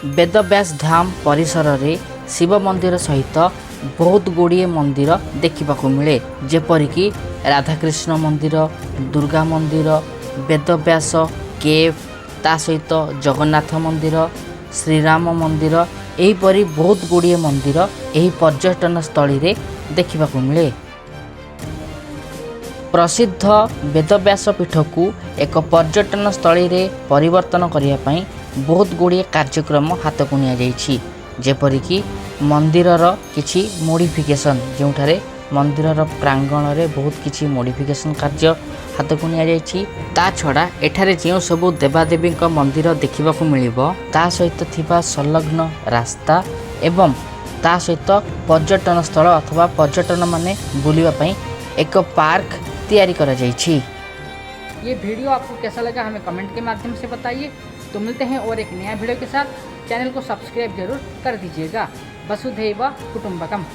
वेदव्यास धाम परिसर रे शिव मंदिर सहित बहुत गुड़िए मंदिर देखा मिले, जेपरिक राधाकृष्ण मंदिर, दुर्गा मंदिर, वेदव्यास केव, ता सहित जगन्नाथ मंदिर, श्रीराम मंदिर, एहीपरि बहुत गुड़िए मंदिर एही पर्यटन स्थली रे देखा मिले। प्रसिद्ध वेदव्यास पीठ को एक पर्यटन स्थली रे परिवर्तन करने बहुत गुड़िए कार्यक्रम हाथ को नि जेपरिक मंदिरर किछि मोडिफिकेशन, जोठारे मंदिरर प्रांगण रे बहुत किछि मोडिफिकेशन कार्य हाथ को नि ता छड़ा एठारे जो सबू देवादेवी मंदिर देखा मिलिबो ता सहित थिबा संलग्न रास्ता एवं ता सहित पर्यटन स्थल अथवा पर्यटन माने बुलिबा पई एक पार्क तैयारी करा जायछि। ये वीडियो आपको कैसा लगा हमें कमेंट के माध्यम से बताइए। तो मिलते हैं और एक नया वीडियो के साथ। चैनल को सब्सक्राइब जरूर कर दीजिएगा। वसुधैव कुटुंबकम।